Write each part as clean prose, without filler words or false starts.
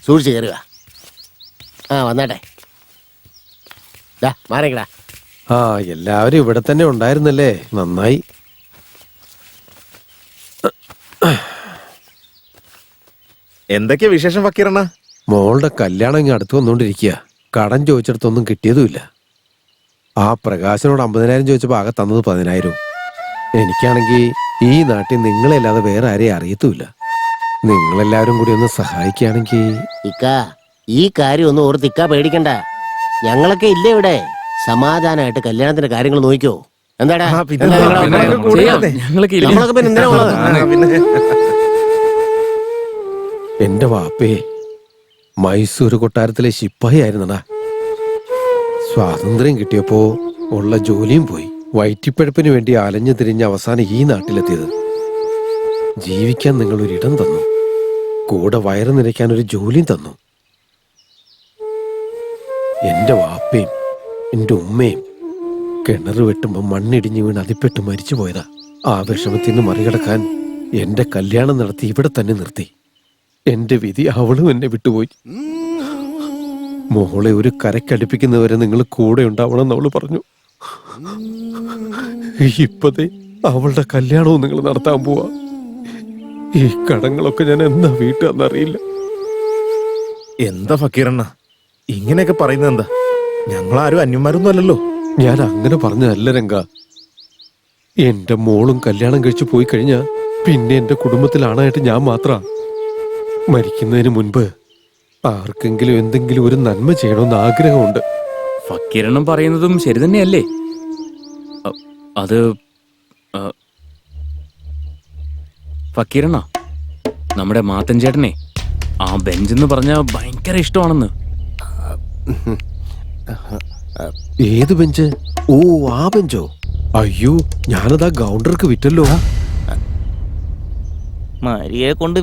സൂക്ഷിച്ച് കയറുക. വന്നാട്ടെ. മാറിക്കടാ. എല്ലാവരും ഇവിടെ തന്നെ ഉണ്ടായിരുന്നല്ലേ, നന്നായി. എന്തൊക്കെയാ വിശേഷം ഫക്കീറണ്ണ? മോളുടെ കല്യാണം ഇങ്ങ് അടുത്ത് വന്നോണ്ടിരിക്കുക. കടം ചോദിച്ചിടത്തൊന്നും കിട്ടിയതുമില്ല. ആ പ്രകാശനോട് 50,000 ചോദിച്ചപ്പോൾ ആകെ തന്നത് 10,000. എനിക്കാണെങ്കിൽ ഈ നാട്ടിൽ നിങ്ങളല്ലാതെ വേറെ ആരെയും അറിയത്തുമില്ല. നിങ്ങളെല്ലാവരും കൂടി ഒന്ന് സഹായിക്കുകയാണെങ്കിൽ. ഈ കാര്യം ഒന്നും ഓർത്തിക്ക പേടിക്കണ്ട. ഞങ്ങളൊക്കെ ഇല്ലേ ഇവിടെ. സമാധാനമായിട്ട് കല്യാണത്തിന്റെ കാര്യങ്ങൾ നോക്കിക്കോ. എന്താടാ എന്റെ വാപ്പേ മൈസൂർ കൊട്ടാരത്തിലെ ശിപ്പായി ആയിരുന്നടാ. സ്വാതന്ത്ര്യം കിട്ടിയപ്പോ ഉള്ള ജോലിയും പോയി. വയറ്റിപ്പഴപ്പിന് വേണ്ടി അലഞ്ഞു തിരിഞ്ഞ അവസാനം ഈ നാട്ടിലെത്തിയത്. ജീവിക്കാൻ നിങ്ങൾ ഒരിടം തന്നു, കൂടെ വയറ് നിറയ്ക്കാൻ ഒരു ജോലിയും തന്നു. എന്റെ വാപ്പയും എന്റെ ഉമ്മയും കിണറ് വെട്ടുമ്പോ മണ്ണിടിഞ്ഞു വീണ് അതിപ്പെട്ട് മരിച്ചു പോയതാ. ആ വിഷമത്തിൽ നിന്ന് മറികടക്കാൻ എന്റെ കല്യാണം നടത്തി ഇവിടെ തന്നെ നിർത്തി. എന്റെ വിധി അവളും എന്നെ വിട്ടുപോയി. മോളെ ഒരു കരക്കടുപ്പിക്കുന്നവരെ നിങ്ങൾ കൂടെ ഉണ്ടാവണം അവള് പറഞ്ഞു. ഇപ്പതേ അവളുടെ കല്യാണവും നിങ്ങൾ നടത്താൻ പോവാ. ഈ കടങ്ങളൊക്കെ ഞാൻ എന്നാ വീട്ടാന്നറിയില്ല. എന്താ ഫക്കീറണ്ണ ഇങ്ങനെയൊക്കെ പറയുന്നത്? എന്താ, ഞങ്ങളാരും അന്യന്മാരൊന്നും അല്ലല്ലോ. ഞാൻ അങ്ങനെ പറഞ്ഞതല്ല രംഗ. എന്റെ മോളും കല്യാണം കഴിച്ചു പോയി കഴിഞ്ഞാ പിന്നെ എന്റെ കുടുംബത്തിലാണായിട്ട് ഞാൻ മാത്രാ. മരിക്കുന്നതിന് മുൻപ് ആർക്കെങ്കിലും എന്തെങ്കിലും ഒരു നന്മ ചെയ്യണമെന്ന് ആഗ്രഹമുണ്ട്. ഫക്കീറണ്ണം പറയുന്നതും ശരി തന്നെയല്ലേ? അത് ഫക്കീറണ്ണ, നമ്മുടെ മാത്തൻ ചേട്ടനെ ആ ബെഞ്ചെന്ന് പറഞ്ഞ ഭയങ്കര ഇഷ്ടമാണെന്ന്. ഏത് ബെഞ്ച്? ഓ, ആ ബെഞ്ചോ? അയ്യോ, ഞാനതാ ഗൗണ്ടർക്ക് വിറ്റല്ലോ. മരിയെ കൊണ്ട്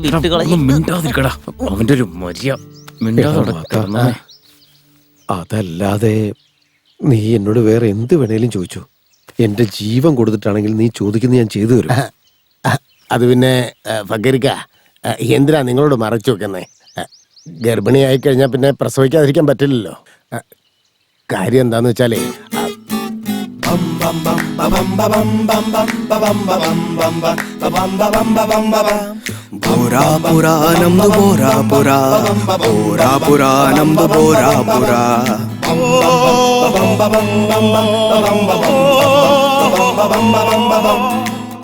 മിണ്ടാതിരിക്കടാ, അവന്റെ ഒരു മര്യ. അതല്ലാതെ നീ എന്നോട് വേറെ എന്ത് വേണേലും ചോദിച്ചു. എന്റെ ജീവൻ കൊടുത്തിട്ടാണെങ്കിൽ നീ ചോദിക്കുന്നത് ഞാൻ ചെയ്തു തരും. അത് പിന്നെ ഫക്കീർക്ക, എന്തിനാ നിങ്ങളോട് മറച്ചു വെക്കുന്നേ? ഗർഭിണിയായി കഴിഞ്ഞാൽ പിന്നെ പ്രസവിക്കാതിരിക്കാൻ പറ്റില്ലല്ലോ. കാര്യം എന്താന്ന് വെച്ചാലേ,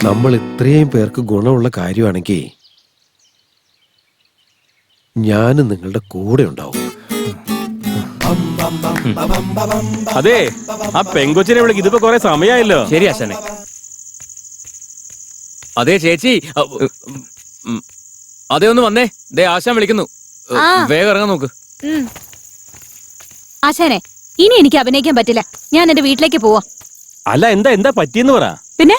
നമ്മൾ ഇത്രയും പേർക്ക് ഗുണമുള്ള കാര്യമാണെങ്കിൽ ഞാനും നിങ്ങളുടെ കൂടെ ഉണ്ടാവും. അതെ, ആ പെങ്കൊച്ചിനെ വിളിക്ക്. ഇതിപ്പോ കൊറേ സമയമായല്ലോ. ശരി ആശാനെ. അതെ ചേച്ചി, അതെ ഒന്ന് വന്നേ. ദേ ആശാൻ വിളിക്കുന്നു, വേഗം ഇറങ്ങാൻ നോക്ക്. ആശാനെ, ഇനി എനിക്ക് അഭിനയിക്കാൻ പറ്റില്ല. ഞാൻ എന്റെ വീട്ടിലേക്ക് പോവാ. അല്ല, എന്താ പറ്റിയെന്ന് പറ. പിന്നെ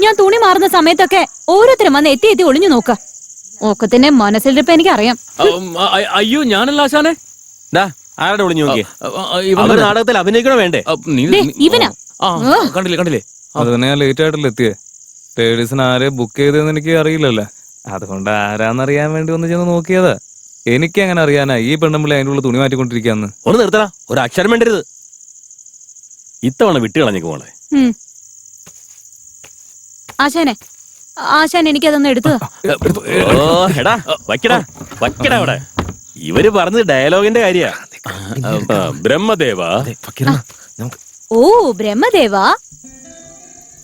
ഞാൻ തുണി മാറുന്ന സമയത്തൊക്കെ ഓരോരുത്തരും വന്ന് എത്തി എത്തി ഒളിഞ്ഞു നോക്ക. ഓക്കത്തിന്റെ മനസ്സിലിരിപ്പ് എനിക്കറിയാം. അയ്യോ, ഞാനല്ല ആശാനെ. ആരുടെ വിളിഞ്ഞു നോക്കിയേ? നാടകത്തിൽ അഭിനയിക്കണോ വേണ്ടേ? ഇവനാ. കണ്ടില്ലേ? അത് തന്നെ ഞാൻ ലേറ്റ് ആയിട്ടല്ലേ എത്തിയേ. ലേഡീസിന് ആരെ ബുക്ക് ചെയ്തതെന്ന് എനിക്ക് അറിയില്ലല്ലോ. അതുകൊണ്ട് ആരാന്നറിയാൻ വേണ്ടി ഒന്ന് ചെന്ന് നോക്കിയതാ. എനിക്ക് അങ്ങനെ അറിയാനാ ഈ പെണ്ണുമ്പിള്ളി അതിൻ്റെ ഉള്ള തുണി മാറ്റിക്കൊണ്ടിരിക്കാന്ന്. ഒന്ന് നിർത്തടാ, ഒരു അക്ഷരം വേണ്ടരുത്. ഇത്തവണ വിട്ടുകളഞ്ഞേക്ക് മോളെ. ആശാൻ എനിക്കതൊന്ന് എടുത്തു. വയ്ക്കടാ അവിടെ. ഇവര് പറഞ്ഞത് ഡയലോഗിന്റെ കാര്യ. ബ്രഹ്മദേവ. ഓ ബ്രഹ്മദേവ,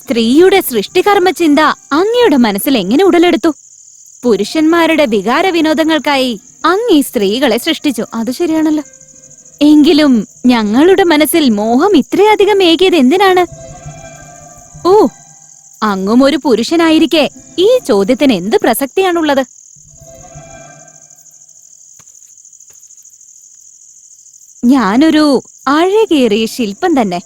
സ്ത്രീയുടെ സൃഷ്ടികർമ്മ ചിന്ത അങ്ങയുടെ മനസ്സിൽ എങ്ങനെ ഉടലെടുത്തു? പുരുഷന്മാരുടെ വികാര വിനോദങ്ങൾക്കായി അങ്ങ് ഈ സ്ത്രീകളെ സൃഷ്ടിച്ചു. അത് ശരിയാണല്ലോ. എങ്കിലും ഞങ്ങളുടെ മനസ്സിൽ മോഹം ഇത്രയധികം ഏകിയത് എന്തിനാണ്? ഓ, അങ്ങും ഒരു പുരുഷനായിരിക്കെ ഈ ചോദ്യത്തിന് എന്ത് പ്രസക്തിയാണുള്ളത്? ഞാനൊരു അഴകേറിയ ശില്പം തന്നെ.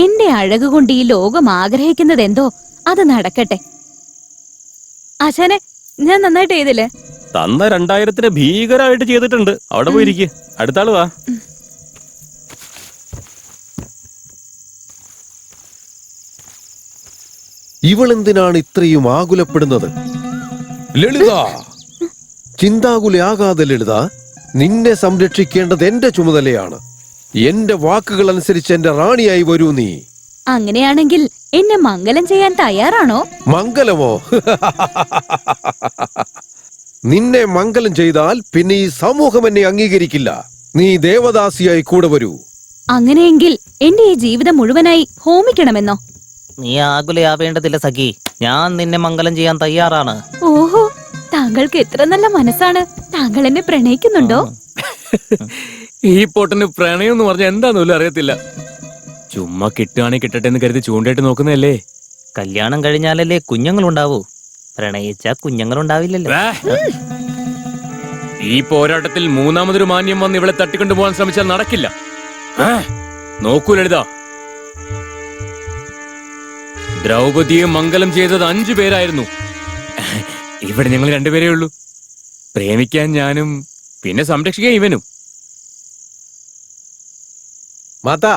എന്റെ അഴക് കൊണ്ട് ഈ ലോകം ആഗ്രഹിക്കുന്നത് എന്തോ അത് നടക്കട്ടെ. ആശാനെ, ഞാൻ നന്നായിട്ട് ചെയ്തില്ലേ? തന്ന 2000 ഭീകരമായിട്ട് ചെയ്തിട്ടുണ്ട്. അവിടെ പോയിരിക്കും. അടുത്ത ആള് വാ. ഇവളെന്തിനാണ് ഇത്രയും ആകുലപ്പെടുന്നത്? ലളിത, ചിന്താകുലയാകാതെ ലളിത, നിന്നെ സംരക്ഷിക്കേണ്ടത് എന്റെ ചുമതലയാണ്. എന്റെ വാക്കുകൾ അനുസരിച്ച് എന്റെ റാണിയായി വരൂ നീ. അങ്ങനെയാണെങ്കിൽ എന്നെ മംഗലം ചെയ്യാൻ തയ്യാറാണോ? മംഗലമോ? നിന്നെ മംഗലം ചെയ്താൽ പിന്നെ ഈ സമൂഹം എന്നെ അംഗീകരിക്കില്ല. നീ ദേവദാസിയായി കൂടെ വരൂ. അങ്ങനെയെങ്കിൽ എന്റെ ഈ ജീവിതം മുഴുവനായി ഹോമിക്കണമെന്നോ? നീ ആകുലയാവേണ്ടതില്ല സഖി, ഞാൻ നിന്നെ മംഗലം ചെയ്യാൻ തയ്യാറാണ്. ഓഹോ, താങ്കൾക്ക് എത്ര നല്ല മനസ്സാണ്. താങ്കൾ എന്നെ പ്രണയിക്കുന്നുണ്ടോ? ഈ പൊട്ടന് പ്രണയം എന്ന് പറഞ്ഞാൽ എന്താന്ന് പോലും അറിയത്തില്ല. ചുമ്മാ കിട്ടുകയാണെങ്കിൽ കിട്ടട്ടെ എന്ന് കരുതി ചൂണ്ടായിട്ട് നോക്കുന്നതല്ലേ. കല്യാണം കഴിഞ്ഞാലല്ലേ കുഞ്ഞുങ്ങളുണ്ടാവൂ, പ്രണയിച്ച കുഞ്ഞുങ്ങളുണ്ടാവില്ലല്ലോ. ഈ പോരാട്ടത്തിൽ മൂന്നാമതൊരു മാന്യം വന്ന് ഇവളെ തട്ടിക്കൊണ്ടുപോകാൻ ശ്രമിച്ചാൽ നടക്കില്ല. നോക്കൂ ലളിത, ദ്രൗപദിയെ മംഗലം ചെയ്തത് 5 പേരായിരുന്നു. ഇവിടെ ഞങ്ങൾ 2 പേരേ ഉള്ളൂ. പ്രേമിക്കാൻ ഞാനും പിന്നെ സംരക്ഷിക്കാൻ ഇവനും. മാതാ,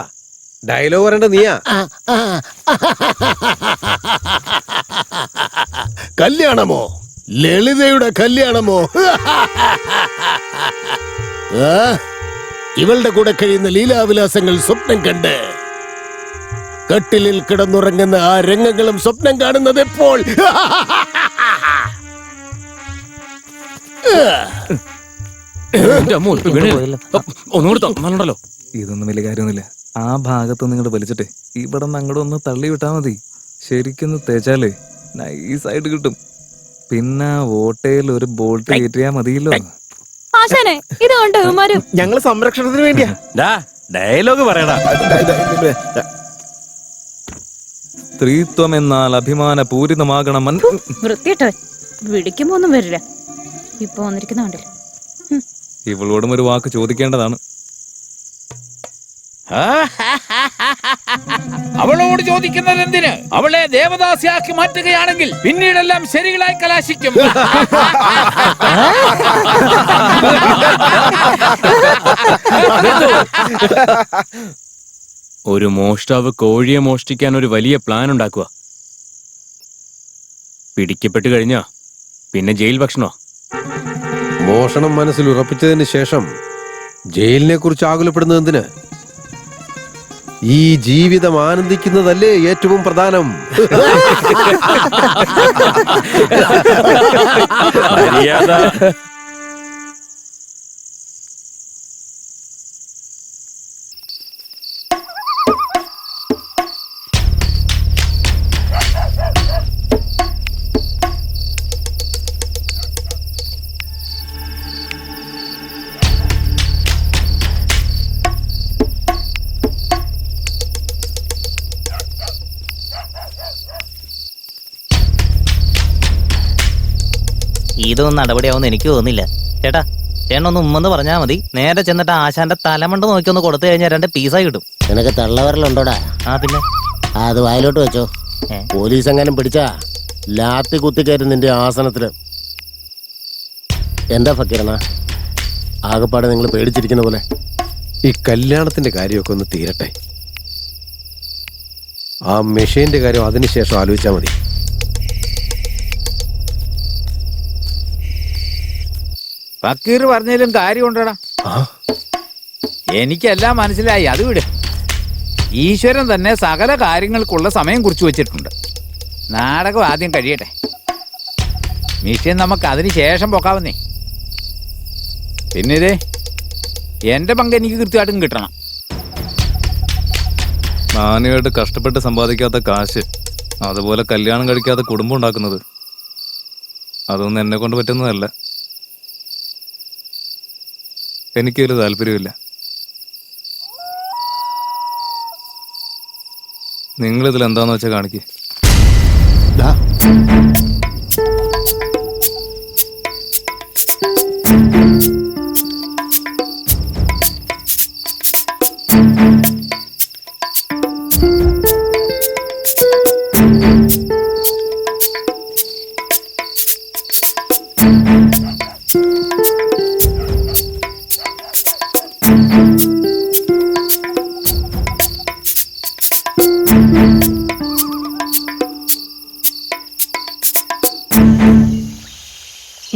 ഡയലോഗ് പറയണ്ട നീയാ. കല്യാണമോ? ലളിതയുടെ കല്യാണമോ? ഇവളുടെ കൂടെ കഴിയുന്ന ലീലാവിലാസങ്ങൾ സ്വപ്നം കണ്ട് കട്ടിലിൽ കിടന്നുറങ്ങുന്ന ആ രംഗങ്ങളും സ്വപ്നം കാണുന്നത് എപ്പോൾ? ഒന്നുകൂടി തന്നല്ലോ. ഇതൊന്നും വലിയ കാര്യമൊന്നുമില്ല. ആ ഭാഗത്ത് നിങ്ങോട്ട് വലിച്ചിട്ടെ ഇവിടെ നിന്ന് അങ്ങോട്ട് ഒന്ന് തള്ളി വിട്ടാ മതി. ശരിക്കൊന്ന് തേച്ചാലേ നൈസായിട്ട് കിട്ടും. പിന്നെ ഓട്ടയിൽ ഒരു ബോൾട്ട് കയറ്റിയാ മതിയല്ലോ. ആശാനെ, ഇത് കണ്ടോ ഇവന്മാരും? ഞങ്ങള് സംരക്ഷണത്തിന് വേണ്ടിയാ. ഡയലോഗ് പറയടാ. സ്ത്രീത്വം എന്നാൽ അഭിമാന പൂരിതമാകണം. വൃത്തിയിട്ടോ, വിളിക്കുമ്പോ ഒന്നും വരില്ല. ഇപ്പൊ വന്നിരിക്കുന്ന കണ്ടില്ല. ഇവളോടും ഒരു വാക്ക് ചോദിക്കേണ്ടതാണ്. അവളോട് ചോദിക്കുന്നത് എന്തിന്? അവളെ ദേവദാസിയാക്കി മാറ്റുകയാണെങ്കിൽ പിന്നീടെല്ലാം ശരികളായി കലാശിക്കും. ഒരു മോഷ്ടാവ് കോഴിയെ മോഷ്ടിക്കാൻ ഒരു വലിയ പ്ലാൻ ഉണ്ടാക്കുക. പിടിക്കപ്പെട്ടു കഴിഞ്ഞാ പിന്നെ ജയിൽ ഭക്ഷണോ? മോഷണം മനസ്സിൽ ഉറപ്പിച്ചതിന് ശേഷം ജയിലിനെ കുറിച്ച് ആകുലപ്പെടുന്നത് എന്തിന്? ഈ ജീവിതം ആനന്ദിക്കുന്നതല്ലേ ഏറ്റവും പ്രധാനം. ഇതൊന്നും നടപടിയാവുമെന്ന് എനിക്ക് തോന്നുന്നില്ല. ചേട്ടാ, ചേട്ടനൊന്ന് ഉമ്മെന്ന് പറഞ്ഞാൽ മതി. നേരെ ചെന്നിട്ട് ആശാന്റെ തലമണ്ട് നോക്കി ഒന്ന് കൊടുത്തു കഴിഞ്ഞാൽ 2 പീസായി കിട്ടും. നിനക്ക് തള്ളവരലുണ്ടോടാ? പിന്നെ അത് വായിലോട്ട് വെച്ചോ. പോലീസ് എങ്ങാനും പിടിച്ചാ ലാത്തി കുത്തിക്കയറ്റും നിന്റെ ആസനത്തില്. എന്താ ഫക്കീറണ, ആകപ്പാടെ നിങ്ങൾ പേടിച്ചിരിക്കുന്ന പോലെ? ഈ കല്യാണത്തിന്റെ കാര്യമൊക്കെ ഒന്ന് തീരട്ടെ. ആ മെഷീന്റെ കാര്യം അതിനുശേഷം ആലോചിച്ചാൽ മതി. ഫക്കീർ പറഞ്ഞതിലും കാര്യമുണ്ടടാ. എനിക്കെല്ലാം മനസ്സിലായി. അത് വിട്. ഈശ്വരൻ തന്നെ സകല കാര്യങ്ങൾക്കുള്ള സമയം കുറിച്ച് വെച്ചിട്ടുണ്ട്. നാടകം ആദ്യം കഴിയട്ടെ. മിഷൻ നമുക്ക് അതിന് ശേഷം പോക്കാവുന്നേ. പിന്നെ ഇതേ എന്റെ പങ്ക് എനിക്ക് കൃത്യമായിട്ടും കിട്ടണം. നാനുമായിട്ട് കഷ്ടപ്പെട്ട് സമ്പാദിക്കാത്ത കാശ്, അതുപോലെ കല്യാണം കഴിക്കാത്ത കുടുംബം ഉണ്ടാക്കുന്നത്, അതൊന്നും എന്നെ കൊണ്ട് പറ്റുന്നതല്ല. എനിക്കൊരു താല്പര്യമില്ല. നിങ്ങളിതിൽ എന്താന്ന് വെച്ചാൽ കാണിക്കേ.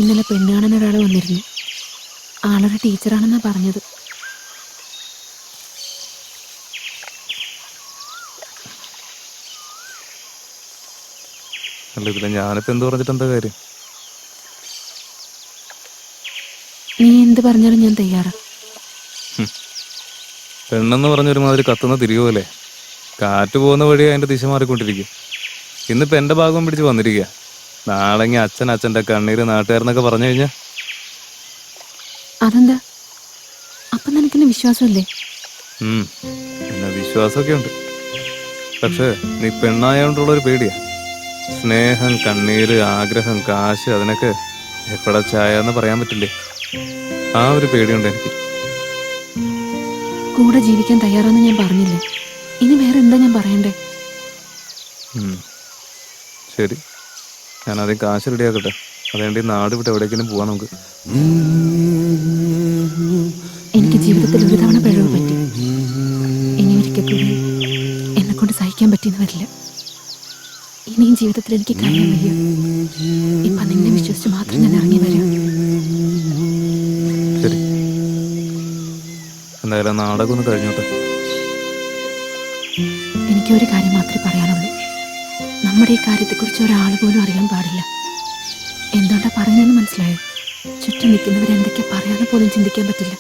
ഇന്നലെ പെണ്ണാണൻ ഒരാൾ വന്നിരുന്നു. ആളൊരു ടീച്ചറാണെന്നാ പറഞ്ഞത്. അല്ല ഇതില്ല, ഞാനിപ്പോ എന്ത് പറഞ്ഞിട്ട് എന്താ കാര്യം? നീ എന്ത് പറഞ്ഞാലും ഞാൻ തയ്യാറാ. പെണ്ണെന്ന് പറഞ്ഞ ഒരുമാതിരി കത്തുന്ന തിരികെ കാറ്റ് പോകുന്ന വഴി അതിന്റെ ദിശ മാറിക്കൊണ്ടിരിക്കും. ഇന്നിപ്പോ എന്റെ ഭാഗം പിടിച്ച് വന്നിരിക്കുക. നാളെങ്കിൽ അച്ഛൻ്റെ കണ്ണീര് നാട്ടുകാരെന്നൊക്കെ പറഞ്ഞു കഴിഞ്ഞാ അതെന്താ? അപ്പൊ നിനക്കെന്നെ വിശ്വാസമല്ലേ? പിന്നെ വിശ്വാസമൊക്കെ ഉണ്ട്. പക്ഷെ നീ പെണ്ണായോണ്ടുള്ള ഒരു പേടിയാ. സ്നേഹം, കണ്ണീര്, ആഗ്രഹം, കാശ്, അതിനൊക്കെ എപ്പോഴാ ചായ എന്ന് പറയാൻ പറ്റില്ലേ? ആ ഒരു പേടിയുണ്ട് എനിക്ക്. കൂടെ ജീവിക്കാൻ തയ്യാറാന്ന് ഞാൻ പറഞ്ഞില്ലേ, ഇനി വേറെ എന്താ ഞാൻ പറയണ്ടേ? ശരി, ഞാൻ ആദ്യം കാശ് റെഡിയാക്കട്ടെ. അതുകൊണ്ട് ഈ നാട് വിട്ട് എവിടേക്കെങ്കിലും പോവാം നമുക്ക്. എനിക്ക് ജീവിതത്തിൽ ഒരു തവണ പിഴവ് പറ്റി. ഇനി ഒരിക്കൽ കൂടി എന്നെ കൊണ്ട് സഹിക്കാൻ പറ്റിയെന്ന് വരില്ല. ഇനിയും ജീവിതത്തിൽ എനിക്ക് കഴിയാൻ വയ്യ. ഇപ്പൊ നിന്നെ വിശ്വസിച്ച് മാത്രം ഞാൻ ഇറങ്ങി വരാം. ശരി, എന്തായാലും നാടകം ഒന്ന് കഴിഞ്ഞോട്ടെ. എനിക്ക് ഒരു കാര്യം മാത്രമേ പറയാനുള്ളൂ. നമ്മുടെ ഈ കാര്യത്തെക്കുറിച്ച് ഒരാൾ പോലും അറിയാൻ പാടില്ല. എന്തുകൊണ്ടാ പറയുന്നതെന്ന് മനസ്സിലായോ? ചുറ്റും നിൽക്കുന്നവരെന്തൊക്കെയാ പറയാന്ന് പോലും ചിന്തിക്കാൻ പറ്റില്ല.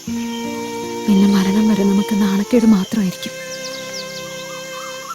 പിന്നെ മരണം വരെ നമുക്ക് നാണക്കേട് മാത്രമായിരിക്കും.